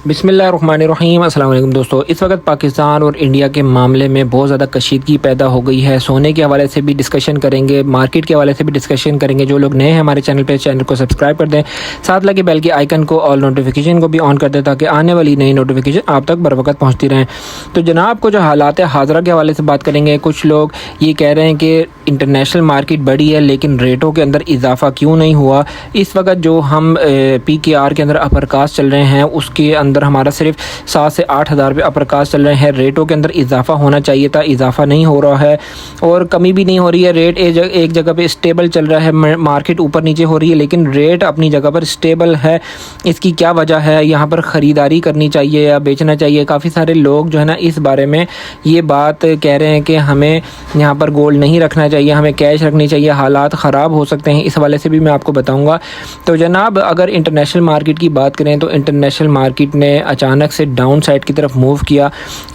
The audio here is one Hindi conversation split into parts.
बिस्मिल्लाहिर्रहमानिर्रहीम। अस्सलाम वालेकुम दोस्तों, इस वक्त पाकिस्तान और इंडिया के मामले में बहुत ज़्यादा कशीदगी पैदा हो गई है। सोने के हवाले से भी डिस्कशन करेंगे, मार्केट के हवाले से भी डिस्कशन करेंगे। जो लोग नए हैं हमारे चैनल पे, चैनल को सब्सक्राइब कर दें, साथ लगे बेल के आइकन को ऑल नोटिफिकेशन को भी ऑन कर दें ताकि आने वाली नई नोटिफिकेशन आप तक बर वक्त पहुँचती रहें। तो जनाब को जो हालात हाज़रा के हवाले से बात करेंगे। कुछ लोग ये कह रहे हैं कि इंटरनेशनल मार्केट बड़ी है लेकिन रेटों के अंदर इजाफा क्यों नहीं हुआ। इस वक्त जो हम PKR के अंदर अपर कास्ट चल रहे हैं उसके अंदर हमारा सिर्फ 7 से 8 हज़ार रुपये अपर कास्ट चल रहे हैं। रेटों के अंदर इजाफा होना चाहिए था, इजाफा नहीं हो रहा है और कमी भी नहीं हो रही है। रेट एक जगह पे स्टेबल चल रहा है। मार्केट ऊपर नीचे हो रही है लेकिन रेट अपनी जगह पर स्टेबल है। इसकी क्या वजह है? यहाँ पर ख़रीदारी करनी चाहिए या बेचना चाहिए? काफ़ी सारे लोग जो है ना इस बारे में ये बात कह रहे हैं कि हमें यहाँ पर गोल्ड नहीं रखना चाहिए, हमें कैश रखनी चाहिए, हालात ख़राब हो सकते हैं। इस हवाले से भी मैं आपको बताऊँगा। तो जनाब अगर इंटरनेशनल मार्केट की बात करें तो इंटरनेशनल मार्केट ने अचानक से डाउन साइड की तरफ मूव किया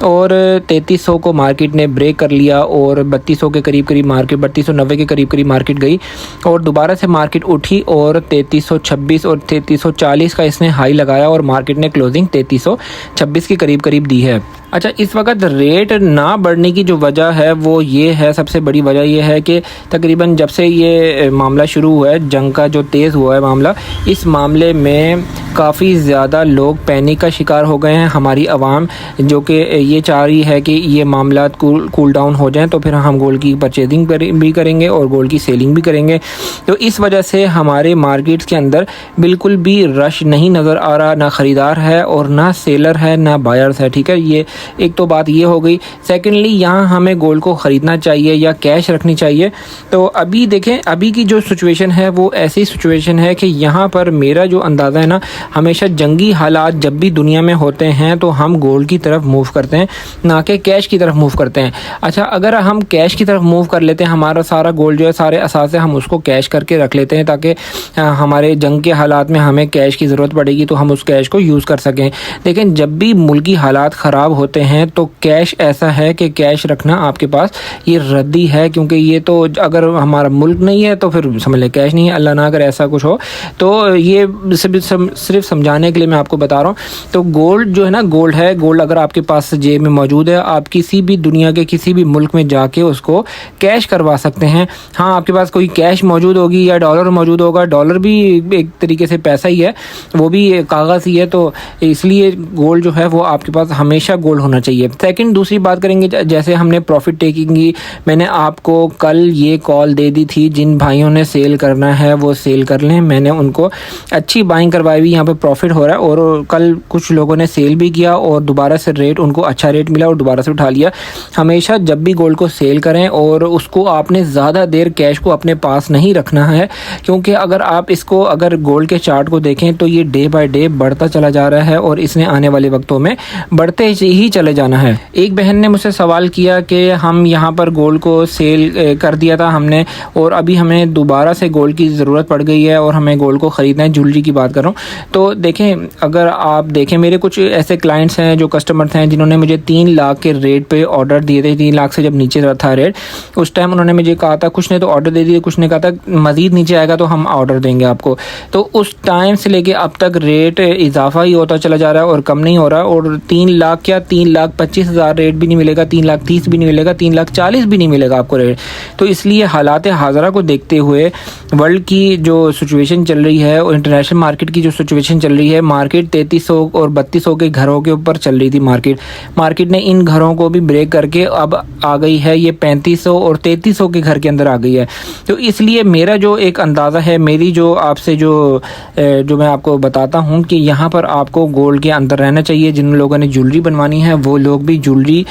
और 3300 को मार्केट ने ब्रेक कर लिया और 3200 के करीब मार्केट 3290 के करीब मार्केट गई और दोबारा से मार्केट उठी और 3326 और 3340 का इसने हाई लगाया और मार्केट ने क्लोजिंग 3326 के करीब दी है। अच्छा, इस वक्त रेट ना बढ़ने की जो वजह है वो ये है, सबसे बड़ी वजह ये है कि तकरीबन जब से ये मामला शुरू हुआ है, जंग का जो तेज़ हुआ है मामला, इस मामले में काफ़ी ज़्यादा लोग पैनिक का शिकार हो गए हैं। हमारी आवाम जो कि ये चाह रही है कि ये मामला कूल डाउन हो जाएं तो फिर हम गोल्ड की परचेजिंग भी करेंगे और गोल्ड की सेलिंग भी करेंगे। तो इस वजह से हमारे मार्केट्स के अंदर बिल्कुल भी रश नहीं नज़र आ रहा, ना ख़रीदार है और ना सेलर है ना बायर्स है। ठीक है, ये एक तो बात ये हो गई। सेकेंडली, यहाँ हमें गोल्ड को ख़रीदना चाहिए या कैश रखनी चाहिए? तो अभी देखें, अभी की जो सिचुएशन है वो ऐसी सिचुएशन है कि यहाँ पर मेरा जो अंदाज़ा है ना, हमेशा जंगी हालात जब भी दुनिया में होते हैं तो हम गोल्ड की तरफ मूव करते हैं, ना कि कैश की तरफ मूव करते हैं। अच्छा, अगर हम कैश की तरफ मूव कर लेते हैं, हमारा सारा गोल्ड जो है, सारे असासे हम उसको कैश करके रख लेते हैं ताकि हमारे जंग के हालात में हमें कैश की ज़रूरत पड़ेगी तो हम उस कैश को यूज़ कर सकें। लेकिन जब भी मुल्की हालात ख़राब होते हैं तो कैश ऐसा है कि कैश रखना आपके पास ये रद्दी है, क्योंकि ये तो अगर हमारा मुल्क नहीं है तो फिर समझ लें कैश नहीं है। अल्लाह ना अगर ऐसा कुछ हो तो ये सिर्फ समझाने के लिए मैं आपको बता रहा हूँ। तो गोल्ड जो है ना, गोल्ड है, गोल्ड अगर आपके पास जेब में मौजूद है, आप किसी भी दुनिया के किसी भी मुल्क में जाके उसको कैश करवा सकते हैं। हाँ, आपके पास कोई कैश मौजूद होगी या डॉलर मौजूद होगा, डॉलर भी एक तरीके से पैसा ही है, वो भी कागज़ ही है, तो इसलिए गोल्ड जो है वो आपके पास हमेशा गोल्ड होना चाहिए। सेकंड, दूसरी बात करेंगे, जैसे हमने प्रॉफिट टेकिंग की, मैंने आपको कल ये कॉल दे दी थी, जिन भाइयों ने सेल करना है वो सेल कर लें। मैंने उनको अच्छी बाइंग करवाई हुई, यहाँ पे प्रॉफिट हो रहा है और कल कुछ लोगों ने सेल भी किया और दोबारा से रेट उनको अच्छा रेट मिला और दोबारा से उठा लिया। हमेशा जब भी गोल्ड को सेल करें और उसको आपने ज़्यादा देर कैश को अपने पास नहीं रखना है, क्योंकि अगर आप इसको अगर गोल्ड के चार्ट को देखें तो ये डे बाय डे बढ़ता चला जा रहा है और इसने आने वाले वक्तों में बढ़ते ही चले जाना है। एक बहन ने मुझसे सवाल किया कि हम यहाँ पर गोल्ड को सेल कर दिया था हमने और अभी हमें दोबारा से गोल्ड की ज़रूरत पड़ गई है और हमें गोल्ड को ख़रीदना है। ज्वेलरी की बात कर रहा हूँ। तो देखें, अगर आप देखें, मेरे कुछ ऐसे क्लाइंट्स हैं जो कस्टमर्स हैं जिन्होंने मुझे 3 लाख के रेट पे ऑर्डर दिए थे। 3 लाख से जब नीचे था रेट, उस टाइम उन्होंने मुझे कहा था, कुछ ने तो ऑर्डर दे दिए, कुछ ने कहा था मज़ीद नीचे आएगा तो हम ऑर्डर देंगे आपको। तो उस टाइम से लेके अब तक रेट इजाफा ही होता चला जा रहा है और कम नहीं हो रहा। और 3 लाख क्या 3,25,000 रेट भी नहीं मिलेगा, 3,30,000 भी नहीं मिलेगा, 3,40,000 भी नहीं मिलेगा आपको रेट। तो इसलिए हालात हाज़रा को देखते हुए, वर्ल्ड की जो सिचुएशन चल रही है और इंटरनेशनल मार्केट की जो सिचुएशन चल रही है, मार्केट 3300 और 3200 के घरों के ऊपर चल रही थी। मार्केट ने इन घरों को भी ब्रेक करके अब आ गई है, ये 3500 और 3300 के घर के अंदर आ गई है। तो इसलिए मेरा जो एक अंदाज़ा है, मेरी जो आपसे जो मैं आपको बताता हूँ कि यहाँ पर आपको गोल्ड के अंदर रहना चाहिए। जिन लोगों ने ज्वेलरी बनवानी है वो लोग भी ज्वेलरी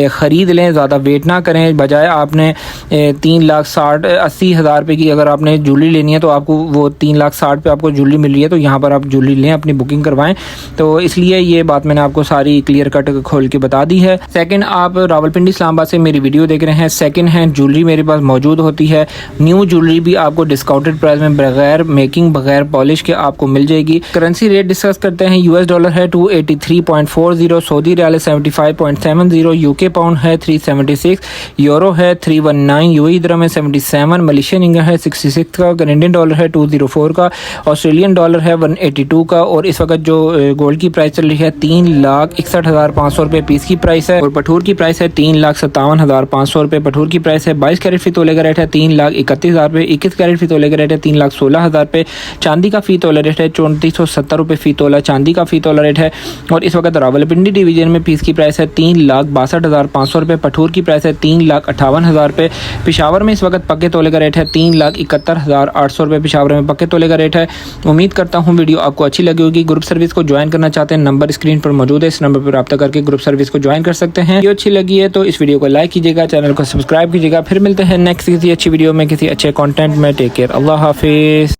ख़रीद लें, ज़्यादा वेट ना करें। बजाय आपने 3,60,80,000 रुपये की अगर आपने ज्वेलरी लेनी है तो आपको वो 3,60,000 पे आपको ज्वेलरी मिल रही है, तो यहाँ पर आप ज्वेलरी लें, अपनी बुकिंग करवाएं। तो इसलिए ये बात मैंने आपको सारी क्लियर कट खोल के बता दी है। सेकंड, आप रावलपिंडी इस्लामाबाद से मेरी वीडियो देख रहे हैं, सेकंड हैंड ज्वेलरी मेरे पास मौजूद होती है। न्यू ज्वेलरी भी आपको डिस्काउंटेड प्राइस में बगैर मेकिंग, बगैर पॉलिश के आपको मिल जाएगी। करेंसी रेट डिस्कस करते हैं। US डॉलर है 283.40, सऊदी रियाल 75.70, यूके पाउंड है 376, यूरो है 319, यूएई दिरहम है 77, मलेशियन रिंगिट है 66 का, कैनेडियन डॉलर है 204 का, ऑस्ट्रेलियन डॉलर है 182 का। और इस वक्त जो गोल्ड की प्राइस चल रही है 3,61,500 रुपये पीस की प्राइस है। और पठूर की प्राइस है 3,57,500 रुपये पठूर की प्राइस है। 22 कैरेट फी तोले का रेट है 3,31,000 रुपये। 21 कैरेट फी तोले का रेट है 3,16,000 रुपये। चांदी का फी तोला रेट है 3470 रुपये फी तोला चांदी का फी तोला रेट है। और इस वक्त रावलपिंडी डिवीजन में पीस की प्राइस है 3,62,500 रुपये। पठूर की प्राइस है 3,58,000 रुपये। पेशावर में इस वक्त पक्के तोले का रेट है 3,71,800 रुपये पेशावर में पक्के तोले का रेट है। उम्मीद करता हूँ वीडियो आपको अच्छी लगी होगी। ग्रुप सर्विस को ज्वाइन करना चाहते हैं, नंबर स्क्रीन पर मौजूद है, इस नंबर पर रब्ता करके ग्रुप सर्विस को ज्वाइन कर सकते हैं। वीडियो अच्छी लगी है तो इस वीडियो को लाइक कीजिएगा, चैनल को सब्सक्राइब कीजिएगा। फिर मिलते हैं नेक्स्ट किसी अच्छी वीडियो में किसी अच्छे कंटेंट में। टेक केयर, अल्लाह हाफिज़।